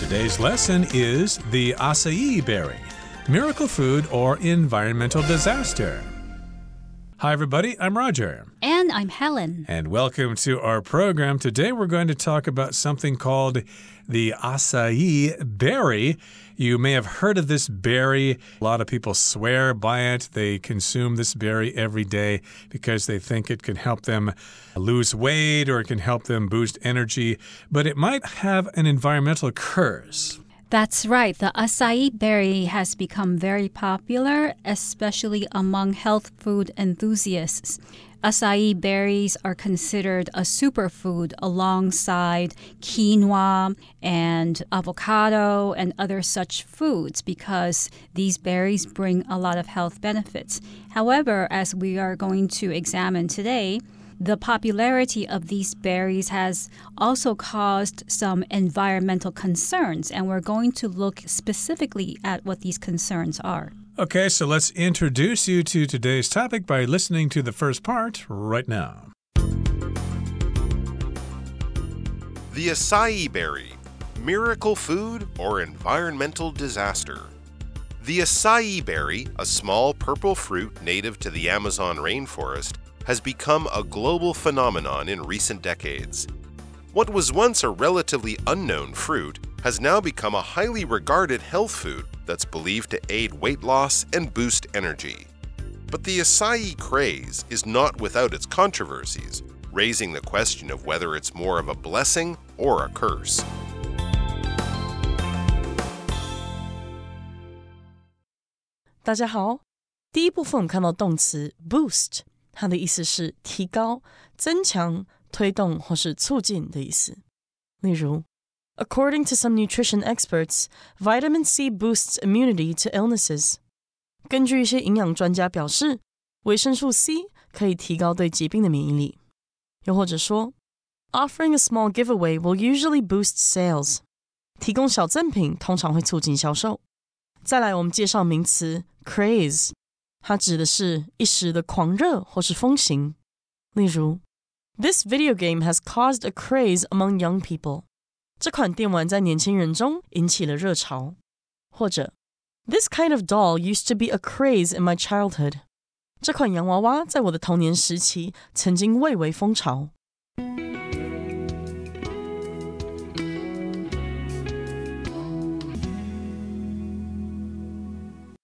Today's lesson is the acai berry, miracle food or environmental disaster. Hi, everybody. I'm Roger. And I'm Helen. And welcome to our program. Today, we're going to talk about something called the acai berry. You may have heard of this berry. A lot of people swear by it. They consume this berry every day because they think it can help them lose weight or it can help them boost energy. But it might have an environmental curse. That's right. The acai berry has become very popular, especially among health food enthusiasts. Acai berries are considered a superfood alongside quinoa and avocado and other such foods because these berries bring a lot of health benefits. However, as we are going to examine today, the popularity of these berries has also caused some environmental concerns, and we're going to look specifically at what these concerns are. Okay, so let's introduce you to today's topic by listening to the first part right now. The acai berry, miracle food or environmental disaster? The acai berry, a small purple fruit native to the Amazon rainforest, has become a global phenomenon in recent decades. What was once a relatively unknown fruit has now become a highly regarded health food that's believed to aid weight loss and boost energy. But the acai craze is not without its controversies, raising the question of whether it's more of a blessing or a curse. 大家好，第一部分我们看到动词 boost， 它的意思是提高、增强、推动或是促进的意思。例如 According to some nutrition experts, vitamin C boosts immunity to illnesses. 根据一些营养专家表示，维生素 C 可以提高对疾病的免疫力。又或者说 Offering a small giveaway will usually boost sales. 提供小赠品通常会促进销售。再来我们介绍名词 craze， 它指的是一时的狂热或是风行。例如 This video game has caused a craze among young people. 这款电玩在年轻人中引起了热潮。或者 This kind of doll used to be a craze in my childhood. 这款洋娃娃在我的童年时期曾经蔚为风潮。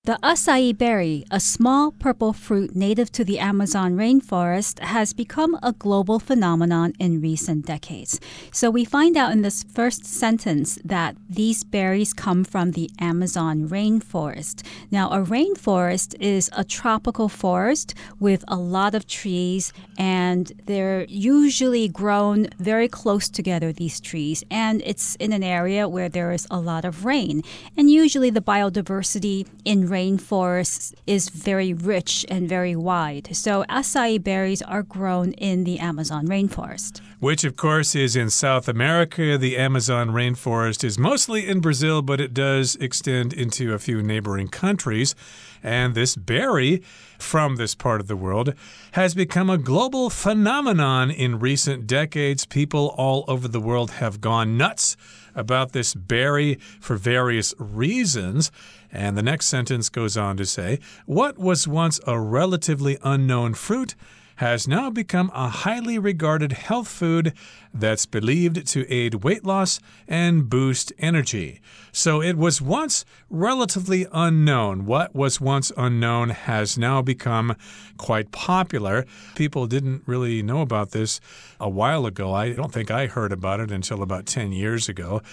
The acai berry, a small purple fruit native to the Amazon rainforest, has become a global phenomenon in recent decades. So we find out in this first sentence that these berries come from the Amazon rainforest. Now, a rainforest is a tropical forest with a lot of trees, and they're usually grown very close together, these trees, and it's in an area where there is a lot of rain. And usually the biodiversity in rainforests is very rich and very wide. So acai berries are grown in the Amazon rainforest. Which, of course, is in South America. The Amazon rainforest is mostly in Brazil, but it does extend into a few neighboring countries. And this berry from this part of the world has become a global phenomenon in recent decades. People all over the world have gone nuts about this berry for various reasons. And the next sentence goes on to say, what was once a relatively unknown fruit has now become a highly regarded health food that's believed to aid weight loss and boost energy. So it was once relatively unknown. What was once unknown has now become quite popular. People didn't really know about this a while ago. I don't think I heard about it until about 10 years ago.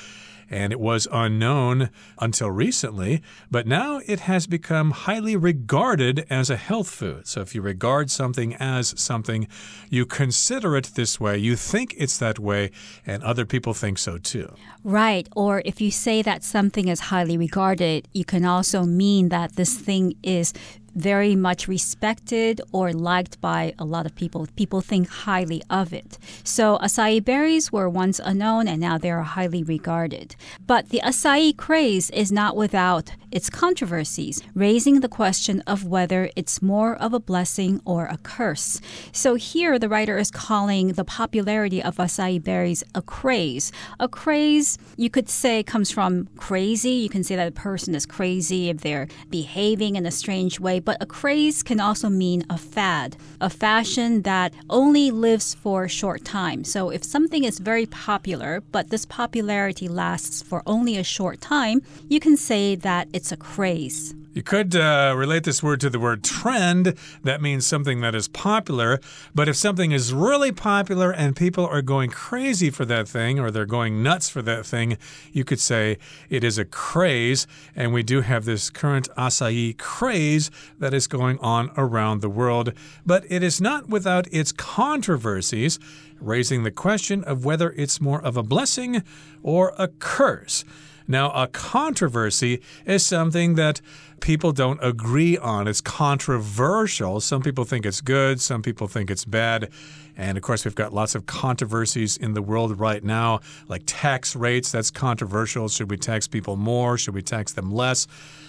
And it was unknown until recently, but now it has become highly regarded as a health food. So if you regard something as something, you consider it this way, you think it's that way, and other people think so too. Right, or if you say that something is highly regarded, you can also mean that this thing is very much respected or liked by a lot of people. People think highly of it. So acai berries were once unknown and now they are highly regarded. But the acai craze is not without its controversies, raising the question of whether it's more of a blessing or a curse. So here the writer is calling the popularity of acai berries a craze. A craze, you could say, comes from crazy. You can say that a person is crazy if they're behaving in a strange way. But a craze can also mean a fad, a fashion that only lives for a short time. So if something is very popular, but this popularity lasts for only a short time, you can say that it's a craze. You could relate this word to the word trend. That means something that is popular. But if something is really popular and people are going crazy for that thing, or they're going nuts for that thing, you could say it is a craze. And we do have this current acai craze that is going on around the world. But it is not without its controversies, raising the question of whether it's more of a blessing or a curse. Now, a controversy is something that people don't agree on. It's controversial. Some people think it's good. Some people think it's bad. And, of course, we've got lots of controversies in the world right now, like tax rates. That's controversial. Should we tax people more? Should we tax them less?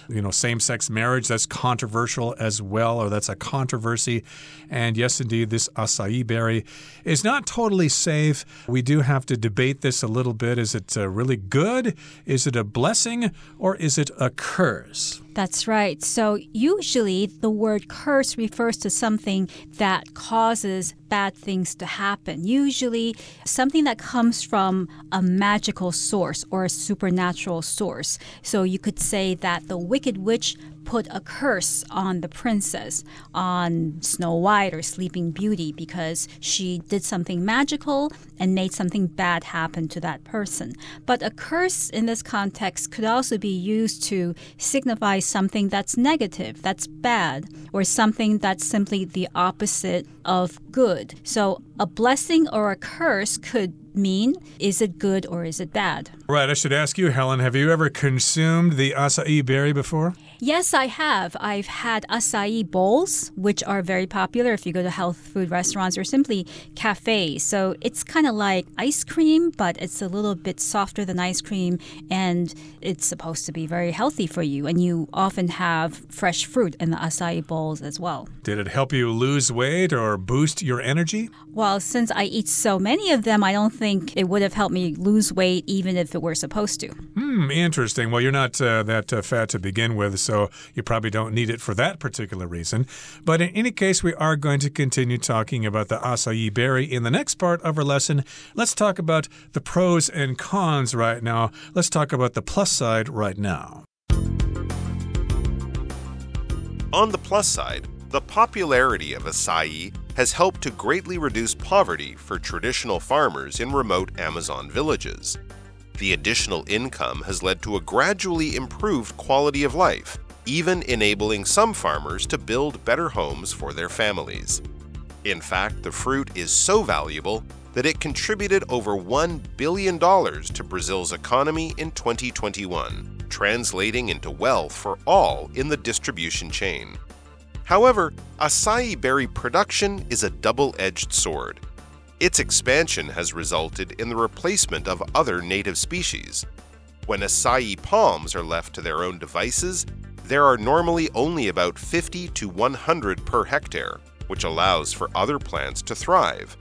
You know, same-sex marriage, that's controversial as well, or that's a controversy. And yes, indeed, this acai berry is not totally safe. We do have to debate this a little bit. Is it really good? Is it a blessing? Or is it a curse? That's right. So usually the word curse refers to something that causes bad things to happen. Usually something that comes from a magical source or a supernatural source. So you could say that the Wicked Witch put a curse on the princess, on Snow White or Sleeping Beauty, because she did something magical and made something bad happen to that person. But a curse in this context could also be used to signify something that's negative, that's bad, or something that's simply the opposite of good. So a blessing or a curse could mean, is it good or is it bad? Right, I should ask you, Helen, have you ever consumed the acai berry before? Yes, I have. I've had acai bowls, which are very popular if you go to health food restaurants or simply cafes. So it's kind of like ice cream, but it's a little bit softer than ice cream, and it's supposed to be very healthy for you. And you often have fresh fruit in the acai bowls as well. Did it help you lose weight or boost your energy? Well, since I eat so many of them, I don't think it would have helped me lose weight even if it were supposed to. Interesting. Well, you're not that fat to begin with, so you probably don't need it for that particular reason. But in any case, we are going to continue talking about the acai berry in the next part of our lesson. Let's talk about the pros and cons right now. Let's talk about the plus side right now. On the plus side, the popularity of acai has helped to greatly reduce poverty for traditional farmers in remote Amazon villages. The additional income has led to a gradually improved quality of life, even enabling some farmers to build better homes for their families. In fact, the fruit is so valuable that it contributed over $1 billion to Brazil's economy in 2021, translating into wealth for all in the distribution chain. However, acai berry production is a double-edged sword. Its expansion has resulted in the replacement of other native species. When acai palms are left to their own devices, there are normally only about 50 to 100 per hectare, which allows for other plants to thrive.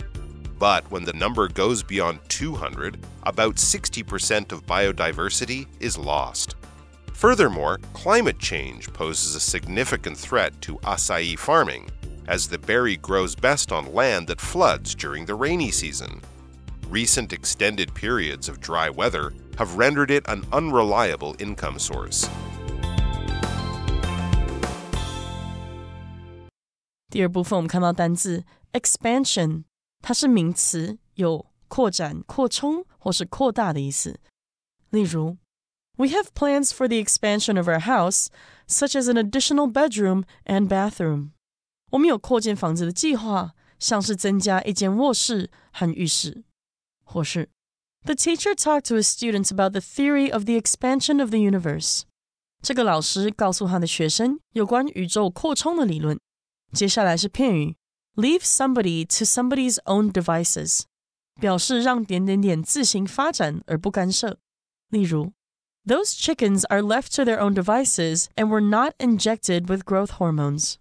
But when the number goes beyond 200, about 60% of biodiversity is lost. Furthermore, climate change poses a significant threat to acai farming, as the berry grows best on land that floods during the rainy season. Recent extended periods of dry weather have rendered it an unreliable income source. 第二部分我们看到单字 expansion， 它是名词，有扩展、扩充或是扩大的意思。例如 We have plans for the expansion of our house, such as an additional bedroom and bathroom. 我们有扩建房子的计划，像是增加一间卧室和浴室。或是 The teacher talked to his students about the theory of the expansion of the universe. 这个老师告诉他的学生有关宇宙扩充的理论。接下来是片语 leave somebody to somebody's own devices， 表示让点点点自行发展而不干涉。例如 Those chickens are left to their own devices and were not injected with growth hormones。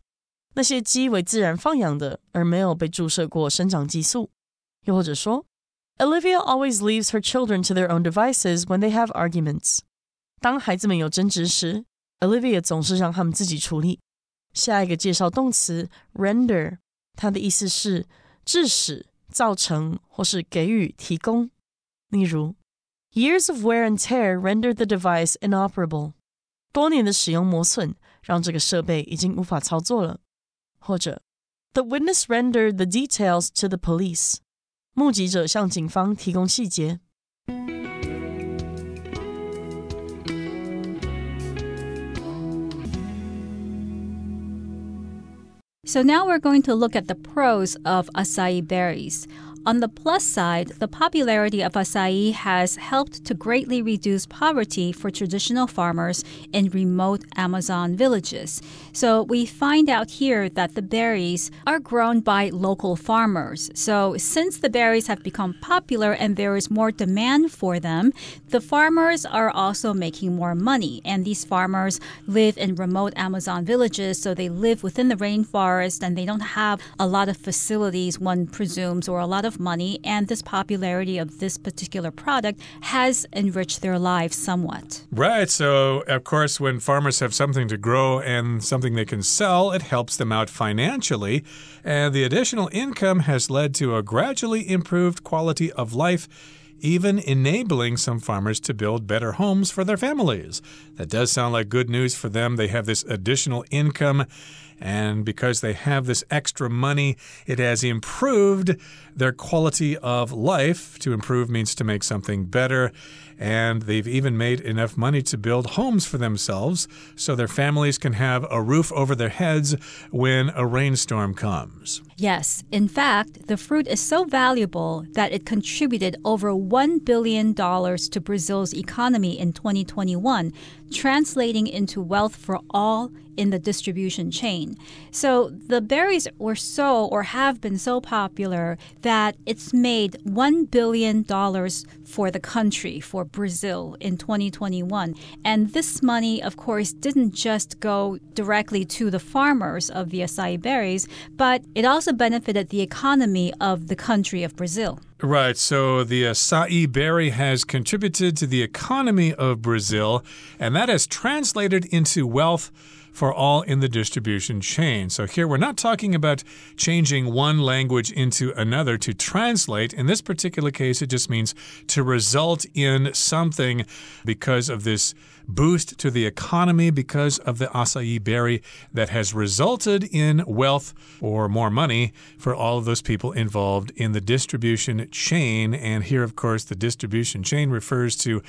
那些鸡为自然放养的，而没有被注射过生长激素。又或者说 Olivia always leaves her children to their own devices when they have arguments。 当孩子们有争执时， Olivia 总是让他们自己处理。下一个介绍动词 render， 它的意思是致使、造成或是给予、提供。例如 Years of wear and tear rendered the device inoperable。 多年的使用磨损让这个设备已经无法操作了。或者 The witness rendered the details to the police。 目击者向警方提供细节。So now we're going to look at the pros of acai berries. On the plus side, the popularity of acai has helped to greatly reduce poverty for traditional farmers in remote Amazon villages. So we find out here that the berries are grown by local farmers. So since the berries have become popular and there is more demand for them, the farmers are also making more money. And these farmers live in remote Amazon villages, so they live within the rainforest and they don't have a lot of facilities, one presumes, or a lot of money, and this popularity of this particular product has enriched their lives somewhat. Right. So, of course, when farmers have something to grow and something they can sell, it helps them out financially. And the additional income has led to a gradually improved quality of life, even enabling some farmers to build better homes for their families. That does sound like good news for them. They have this additional income. And because they have this extra money, it has improved their quality of life. To improve means to make something better. And they've even made enough money to build homes for themselves so their families can have a roof over their heads when a rainstorm comes. Yes. In fact, the fruit is so valuable that it contributed over $1 billion to Brazil's economy in 2021, translating into wealth for all in the distribution chain. So the berries were so or have been so popular that it's made $1 billion for the country, for Brazil in 2021. And this money, of course, didn't just go directly to the farmers of the acai berries, but it also benefited the economy of the country of Brazil. Right, so the acai berry has contributed to the economy of Brazil, and that has translated into wealth for all in the distribution chain. So here we're not talking about changing one language into another to translate. In this particular case, it just means to result in something because of this boost to the economy, because of the acai berry that has resulted in wealth or more money for all of those people involved in the distribution chain. And here, of course, the distribution chain refers to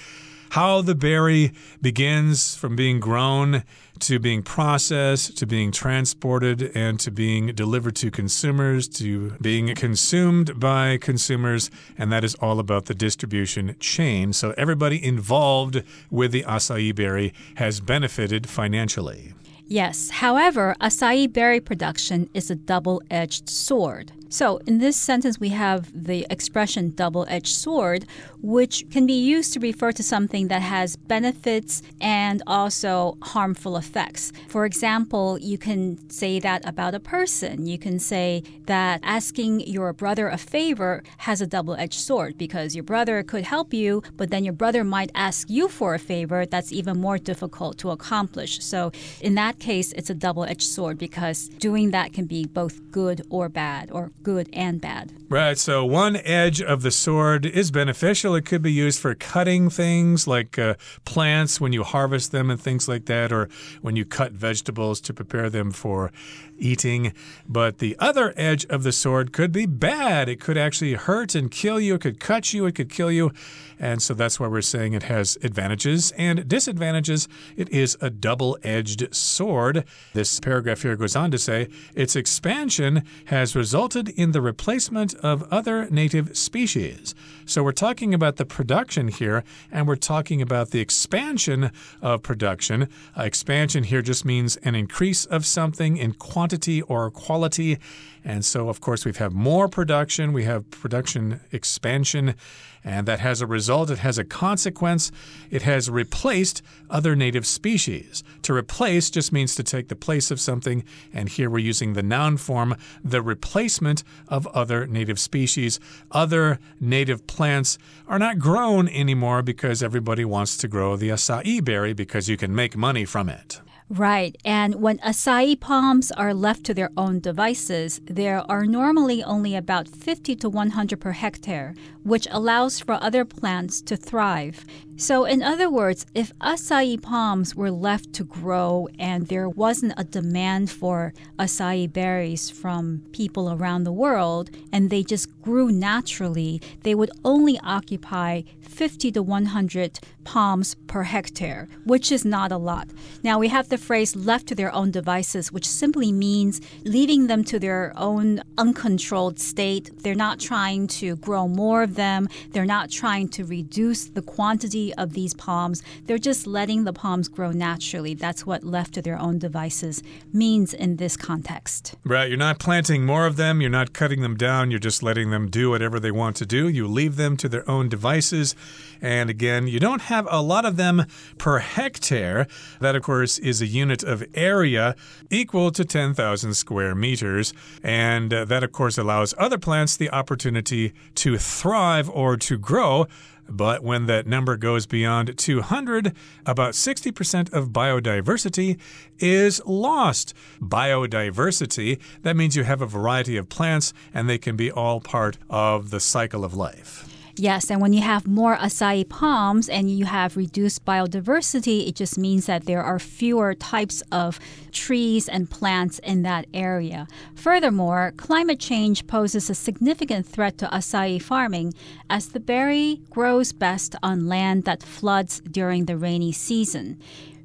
how the berry begins from being grown to being processed, to being transported, and to being delivered to consumers, to being consumed by consumers, and that is all about the distribution chain. So everybody involved with the acai berry has benefited financially. Yes. However, acai berry production is a double-edged sword. So in this sentence, we have the expression double-edged sword, which can be used to refer to something that has benefits and also harmful effects. For example, you can say that about a person. You can say that asking your brother a favor has a double-edged sword because your brother could help you, but then your brother might ask you for a favor that's even more difficult to accomplish. So in that case, it's a double-edged sword because doing that can be both good or bad, or good and bad. Right, so one edge of the sword is beneficial. It could be used for cutting things like plants when you harvest them and things like that, or when you cut vegetables to prepare them for eating. But the other edge of the sword could be bad. It could actually hurt and kill you. It could cut you. It could kill you. And so that's why we're saying it has advantages and disadvantages. It is a double-edged sword. This paragraph here goes on to say, its expansion has resulted in the replacement of other native species. So we're talking about the production here, and we're talking about the expansion of production. Expansion here just means an increase of something in quantity or quality. And so, of course, we have more production, we have production expansion, and that has a result, it has a consequence. It has replaced other native species. To replace just means to take the place of something, and here we're using the noun form, the replacement of other native species. Other native plants are not grown anymore because everybody wants to grow the acai berry because you can make money from it. Right. And when acai palms are left to their own devices, there are normally only about 50 to 100 per hectare, which allows for other plants to thrive. So in other words, if acai palms were left to grow and there wasn't a demand for acai berries from people around the world and they just grew naturally, they would only occupy 50 to 100 palms per hectare, which is not a lot. Now we have the phrase left to their own devices, which simply means leaving them to their own uncontrolled state. They're not trying to grow more of them. They're not trying to reduce the quantity of these palms. They're just letting the palms grow naturally. That's what left to their own devices means in this context. Right. You're not planting more of them. You're not cutting them down. You're just letting them do whatever they want to do. You leave them to their own devices. And again, you don't have a lot of them per hectare. That, of course, is a unit of area equal to 10,000 square meters. And that, of course, allows other plants the opportunity to thrive or to grow. But when that number goes beyond 200, about 60% of biodiversity is lost. Biodiversity, that means you have a variety of plants and they can be all part of the cycle of life. Yes, and when you have more acai palms and you have reduced biodiversity, it just means that there are fewer types of trees and plants in that area. Furthermore, climate change poses a significant threat to acai farming as the berry grows best on land that floods during the rainy season.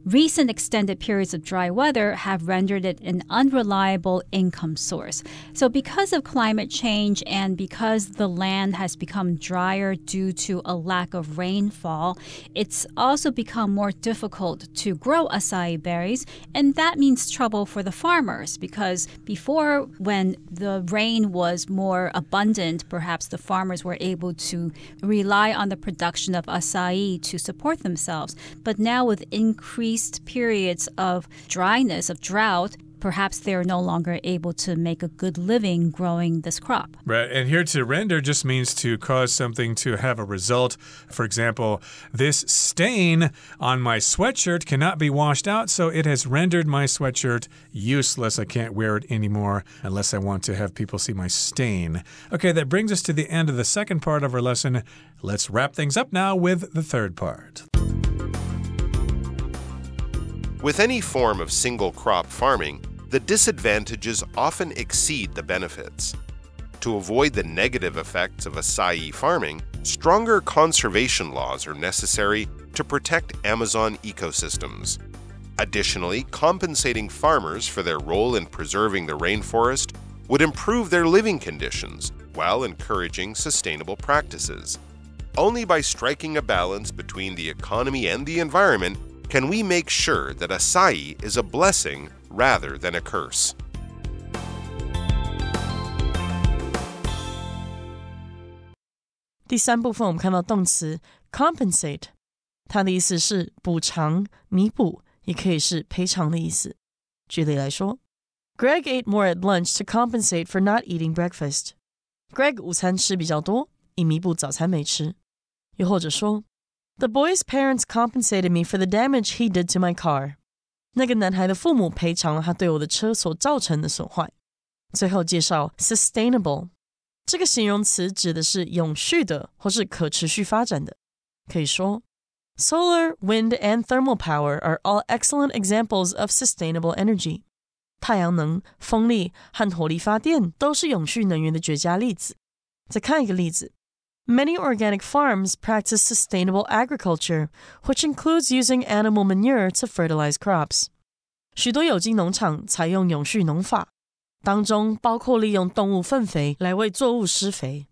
Recent extended periods of dry weather have rendered it an unreliable income source. So because of climate change and because the land has become drier due to a lack of rainfall, it's also become more difficult to grow acai berries, and that means trouble for the farmers because before, when the rain was more abundant, perhaps the farmers were able to rely on the production of acai to support themselves. But now with increased periods of dryness, of drought, perhaps they're no longer able to make a good living growing this crop. Right, and here to render just means to cause something to have a result. For example, this stain on my sweatshirt cannot be washed out, so it has rendered my sweatshirt useless. I can't wear it anymore unless I want to have people see my stain. Okay, that brings us to the end of the second part of our lesson. Let's wrap things up now with the third part. With any form of single crop farming, the disadvantages often exceed the benefits. To avoid the negative effects of acai farming, stronger conservation laws are necessary to protect Amazon ecosystems. Additionally, compensating farmers for their role in preserving the rainforest would improve their living conditions while encouraging sustainable practices. Only by striking a balance between the economy and the environment can we make sure that acai is a blessing rather than a curse. 第三部分我们看到动词 compensate， 它的意思是补偿、弥补，也可以是赔偿的意思。举例来说 Greg ate more at lunch to compensate for not eating breakfast. Greg 午餐吃比较多，以弥补早餐没吃。又或者说The boy's parents compensated me for the damage he did to my car. 那个男孩的父母赔偿了他对我的车所造成的损坏。最后介绍 sustainable， 这个形容词指的是永续的或是可持续发展的。可以说 Solar, wind, and thermal power are all excellent examples of sustainable energy. 太阳能、风力和火力发电都是永续能源的绝佳例子。再看一个例子Many organic farms practice sustainable agriculture, which includes using animal manure to fertilize crops. 许多有机农场采用永续农法，当中包括利用动物粪肥来为作物施肥。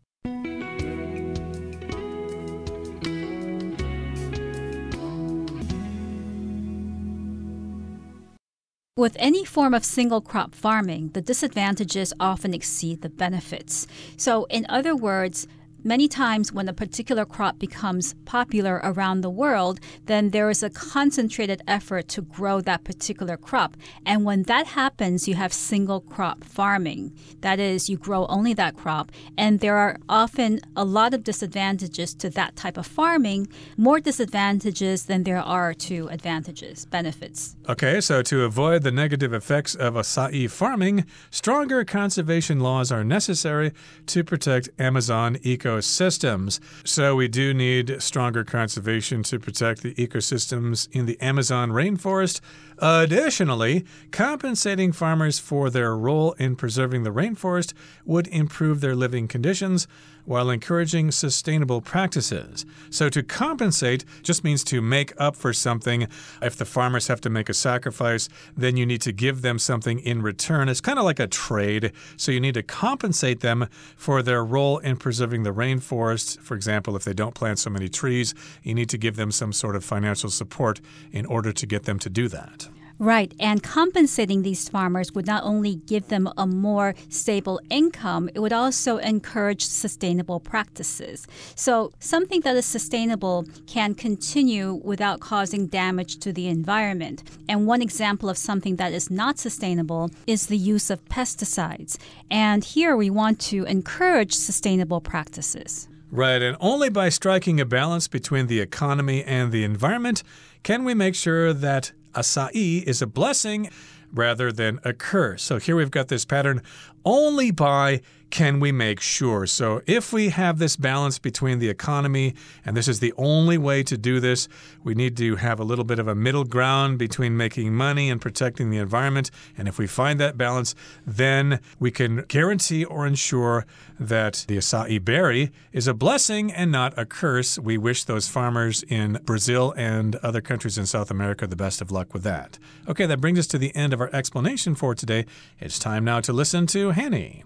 With any form of single crop farming, the disadvantages often exceed the benefits. So, in other words, many times when a particular crop becomes popular around the world, then there is a concentrated effort to grow that particular crop. And when that happens, you have single crop farming. That is, you grow only that crop. And there are often a lot of disadvantages to that type of farming, more disadvantages than there are to advantages, benefits. Okay, so to avoid the negative effects of acai farming, stronger conservation laws are necessary to protect Amazon ecosystems. So we do need stronger conservation to protect the ecosystems in the Amazon rainforest. Additionally, compensating farmers for their role in preserving the rainforest would improve their living conditions while encouraging sustainable practices. So to compensate just means to make up for something. If the farmers have to make a sacrifice, then you need to give them something in return. It's kind of like a trade. So you need to compensate them for their role in preserving the rainforest. For example, if they don't plant so many trees, you need to give them some sort of financial support in order to get them to do that. Right, and compensating these farmers would not only give them a more stable income, it would also encourage sustainable practices. So something that is sustainable can continue without causing damage to the environment. And one example of something that is not sustainable is the use of pesticides. And here we want to encourage sustainable practices. Right, and only by striking a balance between the economy and the environment can we make sure that acai is a blessing rather than a curse. So here we've got this pattern. Only by can we make sure. So if we have this balance between the economy, and this is the only way to do this, we need to have a little bit of a middle ground between making money and protecting the environment. And if we find that balance, then we can guarantee or ensure that the acai berry is a blessing and not a curse. We wish those farmers in Brazil and other countries in South America the best of luck with that. Okay, that brings us to the end of our explanation for today. It's time now to listen to Hanny.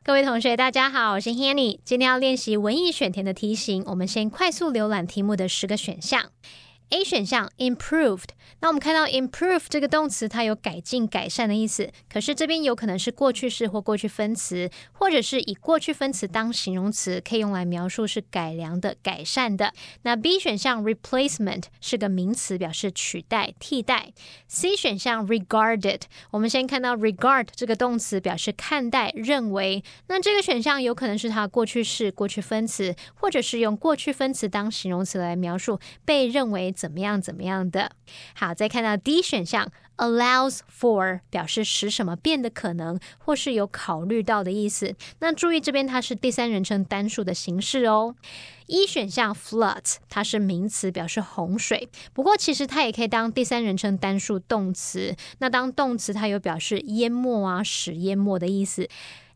各位同学大家好，我是 Hanny。 今天要练习文意选填的题型，我们先快速浏览题目的10个选项。 A 选项 improved， 那我们看到 improve 这个动词它有改进改善的意思，可是这边有可能是过去式或过去分词，或者是以过去分词当形容词，可以用来描述是改良的改善的。那 B 选项 replacement 是个名词，表示取代替代。 C 选项 regarded， 我们先看到 regard 这个动词表示看待认为，那这个选项有可能是它过去式过去分词，或者是用过去分词当形容词来描述被认为怎么样怎么样的。好，再看到 D 选项 allows for 表示使什么变的可能，或是有考虑到的意思。那注意这边它是第三人称单数的形式哦。E 选项 floods 它是名词，表示洪水，不过其实它也可以当第三人称单数动词。那当动词它有表示淹没啊、使淹没的意思。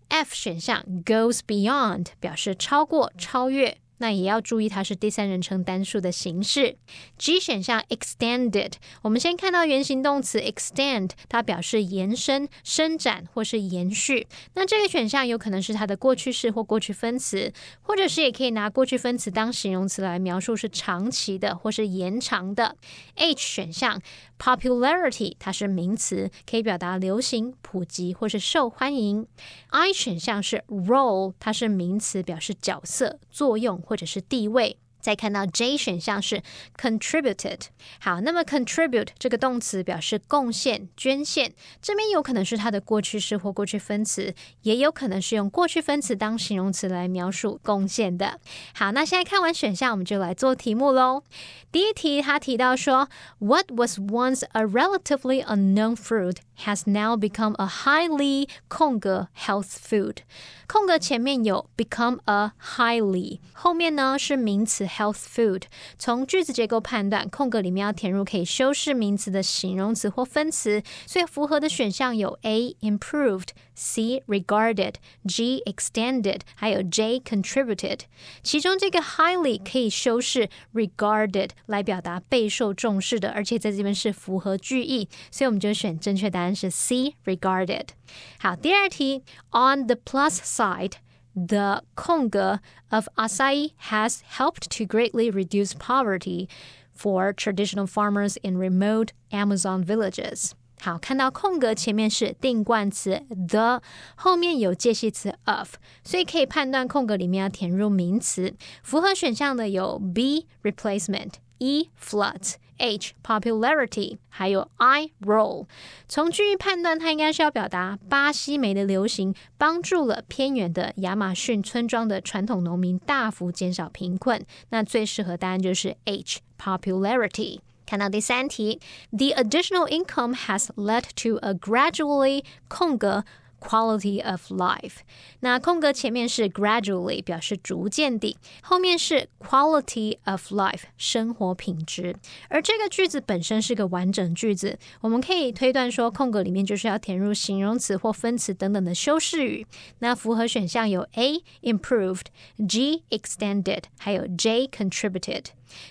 F 选项 goes beyond 表示超过、超越。那也要注意它是第三人称单数的形式。 G 选项 extended， 我们先看到原形动词 extend， 它表示延伸、伸展或是延续。那这个选项有可能是它的过去式或过去分词，或者是也可以拿过去分词当形容词来描述是长期的或是延长的。 H 选项 popularity 它是名词，可以表达流行、普及或是受欢迎。 I 选项是 role， 它是名词，表示角色、作用或者是地位。再看到 J 选项是 contributed。 好，那么 contribute 这个动词表示贡献、捐献，这边有可能是它的过去式或过去分词，也有可能是用过去分词当形容词来描述贡献的。好，那现在看完选项，我们就来做题目咯。第一题他提到说 What was once a relatively unknown fruit has now become a highly 空格 health food。 空格前面有 become a highly， 后面呢是名词 health food。 从句子结构判断，空格里面要填入可以修饰名词的形容词或分词，所以符合的选项有 A improved， C regarded， G extended， 还有 J contributed。 其中这个 highly 可以修饰 regarded 来表达备受重视的，而且在这边是符合句意，所以我们就选正确答案是 C regarded。 好，第二题 On the plus side, the 空格 of acai has helped to greatly reduce poverty for traditional farmers in remote Amazon villages。 好，看到空格前面是定冠词 the， 后面有介系词 of， 所以可以判断空格里面要填入名词。符合选项的有 B replacement， E floods， H popularity， 还有 I role。 从句意判断，它应该是要表达巴西莓的流行帮助了偏远的亚马逊村庄的传统农民大幅减少贫困，那最适合答案就是 H popularity。 看到第三题 The additional income has led to a gradually 空格quality of life。 那空格前面是 gradually 表示逐渐地，后面是 quality of life 生活品质。而这个句子本身是个完整句子，我们可以推断说空格里面就是要填入形容词或分词等等的修饰语。那符合选项有 A improved， G extended， 还有 J contributed。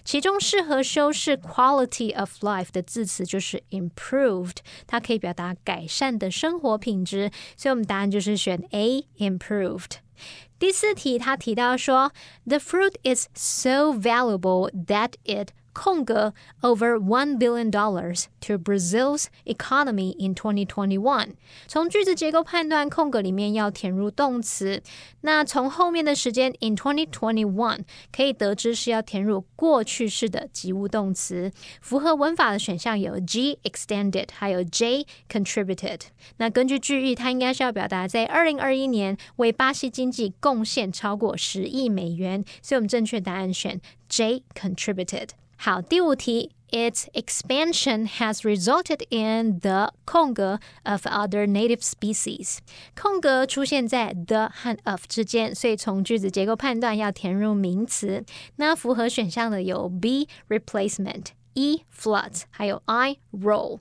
其中适合修饰 quality of life 的字词就是 improved， 它可以表达改善的生活品质，所以我们答案就是选 A improved。 第四题他提到说 The fruit is so valuable that it 空格 over $1 billion to Brazil's economy in 2021。 从句子结构判断，空格里面要填入动词，那从后面的时间 in 2021可以得知是要填入过去式的及物动词。符合文法的选项有 G extended， 还有 J contributed。 那根据句意，它应该是要表达在2021年为巴西经济贡献超过10亿美元，所以我们正确答案选 J contributed。好，第五题 Its expansion has resulted in the 空格 of other native species。 空格出现在 the 和 of 之间，所以从句子结构判断要填入名词。那符合选项的有 B replacement， E floods， 还有 I role。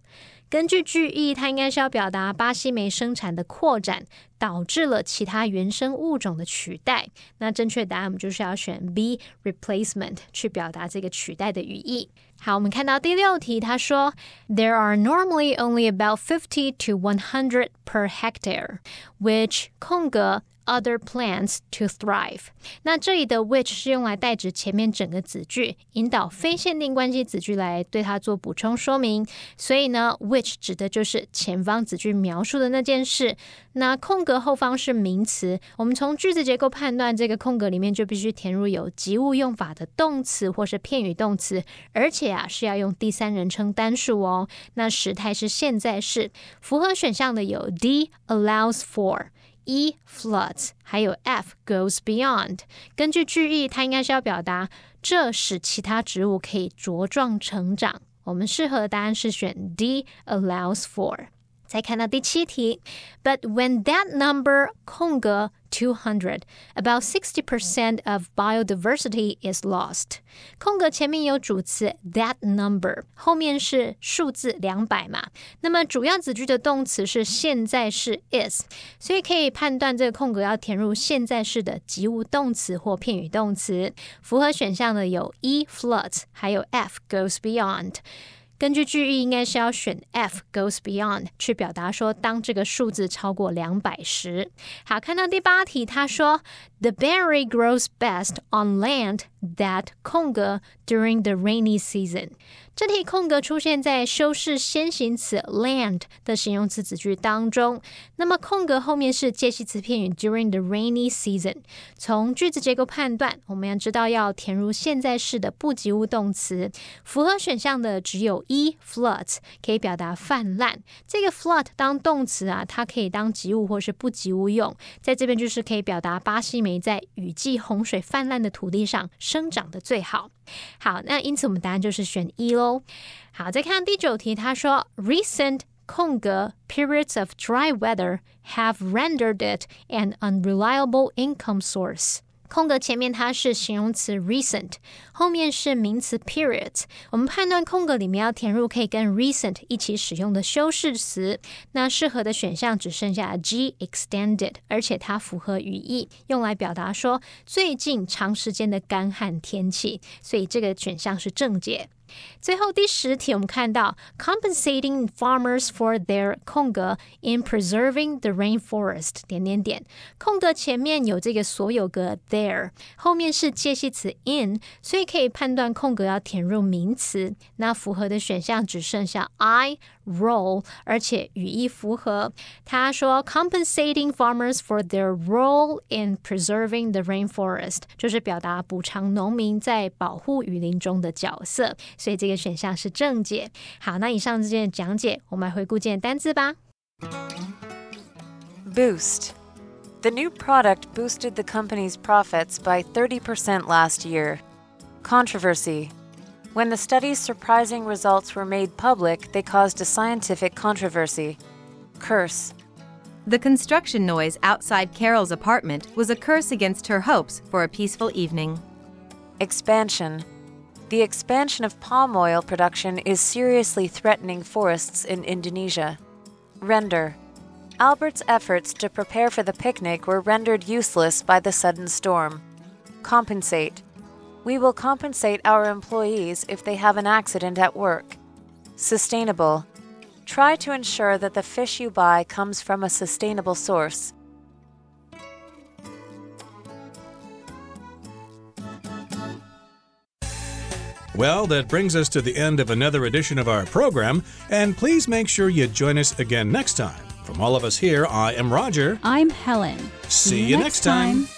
根据句意，它应该是要表达巴西莓生产的扩展导致了其他原生物种的取代。那正确答案我们就是要选 B replacement 去表达这个取代的语义。好，我们看到第六题，他说 There are normally only about 50 to 100 per hectare, which 空格other plants to thrive。 那这里的 which 是用来代指前面整个子句，引导非限定关系子句来对它做补充说明。所以呢 which 指的就是前方子句描述的那件事，那空格后方是名词。我们从句子结构判断，这个空格里面就必须填入有及物用法的动词或是片语动词，而且是要用第三人称单数哦。那时态是现在式。符合选项的有 D allows for，E floods， 还有 F goes beyond。 根据句意，它应该是要表达这使其他植物可以茁壮成长。我们适合的答案是选 D allows for。 再看到第七题 But when that number 空格200, about 60% of biodiversity is lost。 空格前面有主词 that number， 后面是数字200嘛，那么主要子句的动词是现在式 is， 所以可以判断这个空格要填入现在式的及物动词或片语动词。符合选项的有 E floods， 还有 F goes beyond。根据句意应该是要选 F goes beyond 去表达说当这个数字超过200时。好，看到第八题，他说 The berry grows best on land that 空格 during the rainy season。 这题空格出现在修饰先行词 land 的形容词子句当中，那么空格后面是介系词片语 during the rainy season。 从句子结构判断，我们要知道要填入现在式的不及物动词。符合选项的只有 E floods 可以表达泛滥。这个 flood 当动词它可以当及物或是不及物用，在这边就是可以表达巴西莓在雨季洪水泛滥的土地上生长的最好。好，那因此我们答案就是选 E 咯。好，再看第9题，他说 Recent 空格 periods of dry weather have rendered it an unreliable income source。空格前面它是形容词 recent， 后面是名词 periods。 我们判断空格里面要填入可以跟 recent 一起使用的修饰词，那适合的选项只剩下 G extended， 而且它符合语义，用来表达说最近长时间的干旱天气，所以这个选项是正解。最后第10题我们看到 compensating farmers for their 空格 in preserving the rainforest 空格前面有这个所有格 their， 后面是介系词 in， 所以可以判断空格要填入名词，那符合的选项只剩下 I role， 而且语义符合。他说 compensating farmers for their role in preserving the rainforest 就是表达补偿农民在保护雨林中的角色，所以这个选项是正解。好，那以上之间的讲解，我们来回顾今天的单字吧。Boost. The new product boosted the company's profits by 30% last year. Controversy. When the study's surprising results were made public, they caused a scientific controversy. Curse. The construction noise outside Carol's apartment was a curse against her hopes for a peaceful evening. Expansion. The expansion of palm oil production is seriously threatening forests in Indonesia. Render. Albert's efforts to prepare for the picnic were rendered useless by the sudden storm. Compensate. We will compensate our employees if they have an accident at work. Sustainable. Try to ensure that the fish you buy comes from a sustainable source. Well, that brings us to the end of another edition of our program, and please make sure you join us again next time. From all of us here, I am Roger. I'm Helen. See you next time.